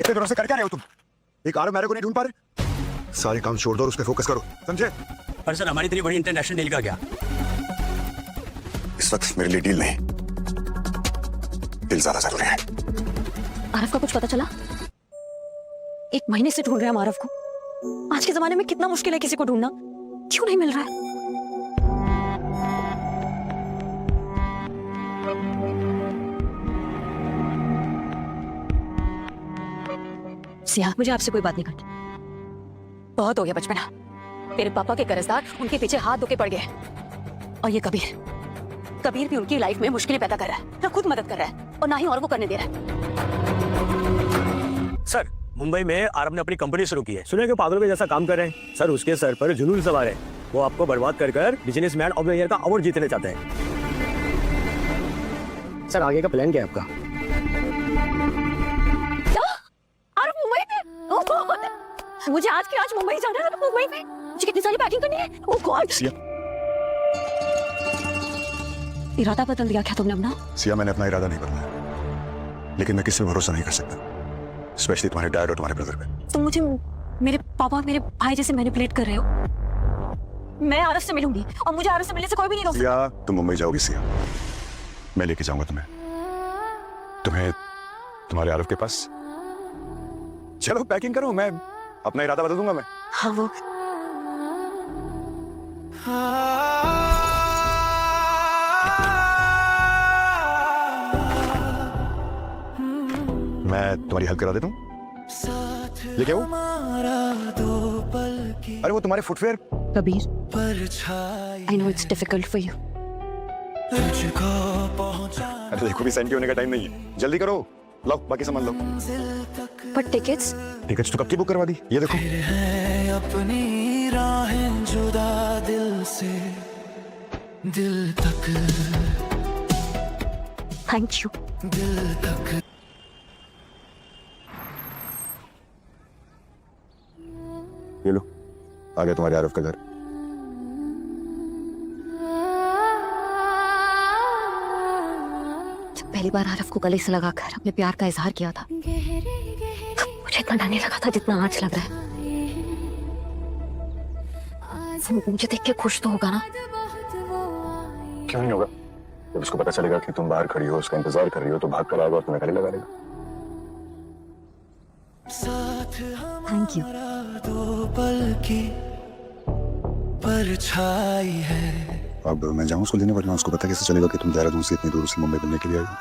इतने दिनों से कर क्या रहे हो तुम? एक आरव मेरे को नहीं ढूंढ पा रहे? सारे काम छोड़ दो और उस पर फोकस करो, समझे? पर सर हमारी इतनी बड़ी इंटरनेशनल डील का क्या? इस वक्त मेरे लिए डील नहीं, दिल ज्यादा जरूरी है। आरव का कुछ पता चला? 1 महीने से ढूंढ रहे हैं हम आरव को। आज के जमाने में कितना मुश्किल है किसी को ढूंढना, क्यों नहीं मिल रहा है? सिया, मुझे आपसे कोई बात नहीं करनी। बहुत हो गया बचपना। तेरे पापा के कर्जदार उनके पीछे हाथ धो के पड़ गए, और ये कबीर भी उनकी लाइफ में मुश्किलें पैदा कर रहा है। ना खुद मदद कर रहा है और ना ही और वो करने दे रहा है। सर मुंबई में आरव ने अपनी कंपनी शुरू की है। सुने कि पागलों के जैसा काम कर रहे हैं। सर उसके सर पर जुनून सवार है। वो आपको बर्बाद कर कर बिजनेसमैन ऑफ द ईयर का अवार्ड जीतने चाहते हैं। सर आगे का प्लान क्या है आपका? आरव मुंबई में? ओह गॉड, मुझे आज के आज मुंबई जाना है। मुंबई में मुझे कितनी सारी पैकिंग करनी है। ओह गॉड, इरादा बदल दिया क्या तुमने अपना? सिया, मैंने अपना इरादा नहीं बदला, लेकिन मैं किसी पे भरोसा नहीं कर सकता, स्पेशली तुम्हारे डैड और तुम्हारे ब्रदर पे। तुम मुझे मेरे पापा मेरे भाई जैसे मैनिपुलेट कर रहे हो। मैं आरव से मिलूंगी और मुझे आरव से मिलने से कोई भी नहीं रोक सकता। सिया, तुम मुंबई जाओगी सिया, मैं लेके जाऊंगा तुम्हें तुम्हारे आरव के पास। चलो पैकिंग करो, मैं अपना इरादा बदल दूंगा मैं। हाँ वो मैं तुम्हारी हेल्प करा देता हूँ। लेके आओ। अरे वो तुम्हारे footwear. Kabir, I know it's difficult for you. अरे देखो भी सेंटी होने का टाइम नहीं है, जल्दी करो। लो बाकी सामान लो। But tickets? टिकट्स तो कब की बुक करवा दी, ये देखो। अपनी राहें जुदा दिल से दिल तक, Thank you. दिल तक। ये लो, आ गया तुम्हारे आरव का घर। जब पहली बार आरव को गले से लगाकर अपने प्यार का इजहार किया था, मुझे इतना डर नहीं लगा था जितना आज लग रहा है। मुझे देख के खुश तो होगा ना? क्यों नहीं होगा? जब उसको पता चलेगा कि तुम बाहर खड़ी हो, उसका इंतजार कर रही हो, तो भाग कर आएगा और तुम्हें गले लगा देगा। Thank you. दो पल की परछाई है। अब मैं जाऊं उसको लेने, वरना उसको पता कैसे चलेगा कि तुम देहरादून से इतनी दूर से मुंबई मिलने के लिए आई हो।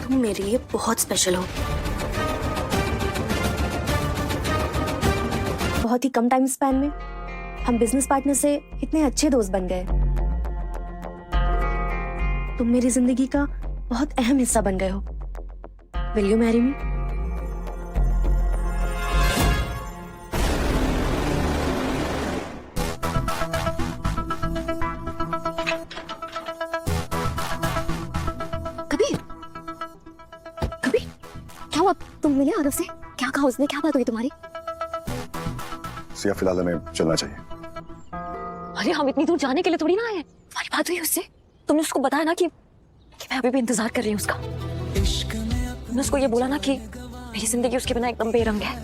तुम मेरे लिए बहुत स्पेशल हो। बहुत ही कम टाइम स्पैन में हम बिजनेस पार्टनर से इतने अच्छे दोस्त बन गए। तुम मेरी जिंदगी का बहुत अहम हिस्सा बन गए हो। Will you marry me? Kabir, Kabir, क्या हुआ? तुम मिले आरव से? क्या कहा उसने? क्या बात हुई तुम्हारी? सिया, फिलहाल हमें चलना चाहिए। अरे हम इतनी दूर जाने के लिए थोड़ी ना आए हैं। तुम्हारी बात हुई उससे? तुमने उसको बताया ना कि मैं अभी भी इंतजार कर रही हूँ उसका? तुमने उसको ये बोला ना कि मेरी जिंदगी उसके बिना एकदम बेरंग है?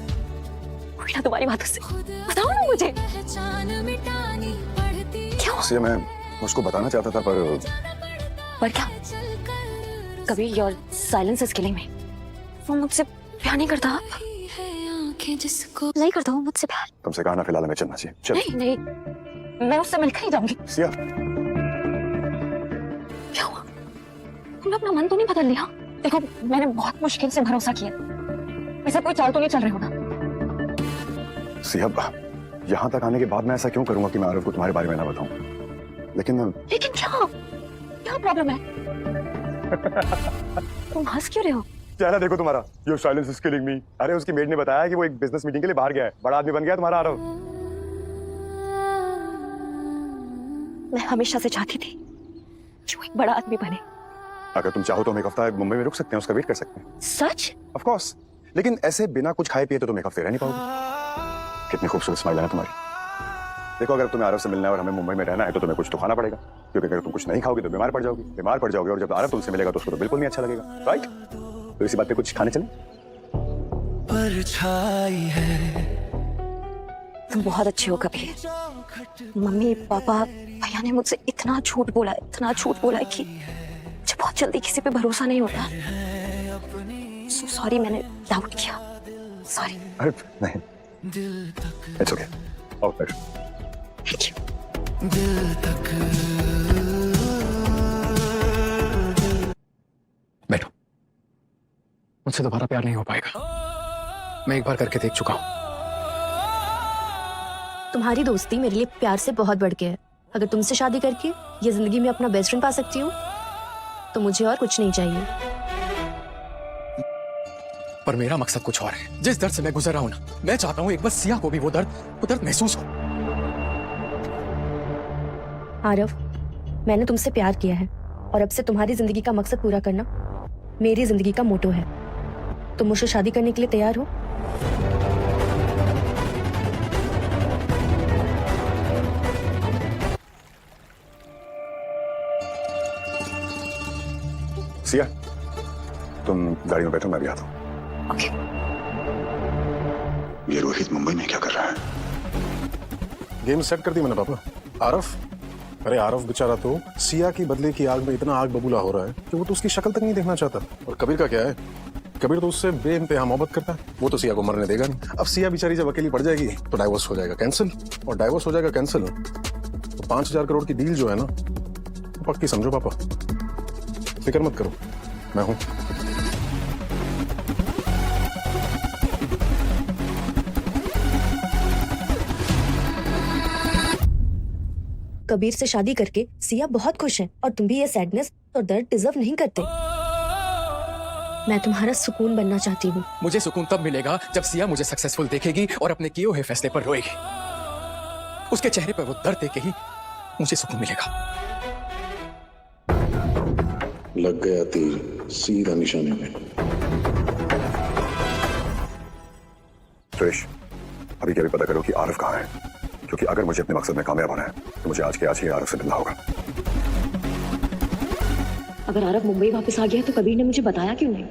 हुई ना तुम्हारी बात उससे? बताओ ना मुझे। क्या? सिया, मैं उसको बताना चाहता था, पर क्या? कभी योर साइलेंस इज किलिंग मी। वो मुझसे प्यार नहीं करता? नहीं करता हूँ मुझसे प्यार। तुमसे कहा ना फिलहाल हमें चलना चाहिए। चल। नहीं नहीं, मैं उससे मिलकर ही जाऊंगी। सिया, क्या हुआ? तुमने अपना मन तो नहीं बदल लिया? देखो मैंने बहुत मुश्किल से भरोसा किया। ऐसा कोई चाल तो नहीं चल रही होगा? सिया, यहाँ तक आने के बाद मैं ऐसा क्यों करूंगा कि मैं आरव को तुम्हारे बारे में ना बताऊं? लेकिन क्या प्रॉब्लम है? तुम हंस क्यों रहे हो? चेहरा देखो तुम्हारा। योर साइलेंस इज किलिंग मी। अरे उसकी मेड ने बताया कि वो एक बिजनेस मीटिंग के लिए बाहर गया है। बड़ा आदमी बन गया तुम्हारा आरव। मैं हमेशा से चाहती थी कि वो एक बड़ा आदमी बने। अगर तुम चाहो तो हम एक हफ्ता मुंबई में रुक सकते हैं, उसका वेट कर सकते हैं। सच? ऑफ कोर्स, लेकिन ऐसे बिना कुछ खाए पिए तो तुम एक हफ्ते रह नहीं पाओगे। कितनी खूबसूरत स्माइल है ना तुम्हारी। देखो, अगर तुम्हें आरव से मिलना है और हमें मुंबई में रहना है तो तुम्हें कुछ तो खाना पड़ेगा, क्योंकि अगर तुम कुछ नहीं खाओगे तो बीमार पड़ जाओगे और जब आरव तुमसे मिलेगा तो उसको तो बिल्कुल नहीं अच्छा लगेगा, राइट? तो इसी बात पे कुछ खाने चले? परछाई है तुम बहुत अच्छे हो कबीर। मम्मी पापा भैया ने मुझसे इतना झूठ बोला है कि मुझे बहुत जल्दी किसी पे भरोसा नहीं होता। So sorry, मैंने डाउट किया, सॉरी। अरे नहीं, it's okay, all right. Thank you. दिल तक बैठो। मुझसे दोबारा प्यार नहीं हो पाएगा, मैं एक बार करके देख चुका हूं। तुम्हारी दोस्ती मेरे लिए प्यार से बहुत बढ़ के है। अगर तुमसे शादी करके ये जिंदगी में अपना बेस्ट फ्रेंड पा सकती हूँ तो मुझे और कुछ नहीं चाहिए। पर मेरा मकसद कुछ और है। जिस दर्द से मैं गुजर रहा हूं ना, मैं चाहता हूं एक बार सिया को भी वो दर्द महसूस हो। आरव, मैंने तुमसे प्यार किया है और अब से तुम्हारी जिंदगी का मकसद पूरा करना मेरी जिंदगी का मोटो है। तुम मुझसे शादी करने के लिए तैयार हो? सिया, तुम गाड़ी में बैठो, मैं भी आता हूँ। ओके। ये रोहित मुंबई में क्या कर रहा है? गेम सेट कर दी मैंने पापा। आरव, अरे आरव बेचारा तो सिया की बदले की आग में इतना आग बबूला हो रहा है कि वो तो उसकी शक्ल तक नहीं देखना चाहता। और कबीर का क्या है, कबीर तो उससे बेइंतहा मोहब्बत करता है, वो तो सिया को मरने देगा नहीं। अब सिया बेचारी जब अकेली पड़ जाएगी तो डाइवोर्स हो जाएगा कैंसिल, और डाइवोर्स हो जाएगा कैंसिल तो 5,000 करोड़ की डील जो है ना, वो पक्की समझो पापा। फिक्र मत करो, मैं हूं। कबीर से शादी करके सिया बहुत खुश है और तुम भी ये सैडनेस और दर्द डिजर्व नहीं करते। मैं तुम्हारा सुकून बनना चाहती हूँ। मुझे सुकून तब मिलेगा जब सिया मुझे सक्सेसफुल देखेगी और अपने किए हुए फैसले पर रोएगी। उसके चेहरे पर वो दर्द देख के ही मुझे सुकून मिलेगा। लग गया तीर सीधा निशाने में। सुरेश, अभी के अभी पता करो कि आरव कहाँ है, क्योंकि अगर मुझे अपने मकसद में कामयाब होना है तो मुझे आज के आज ही आरव से मिलना होगा। अगर आरव मुंबई वापस आ गया तो कबीर ने मुझे बताया क्यों नहीं?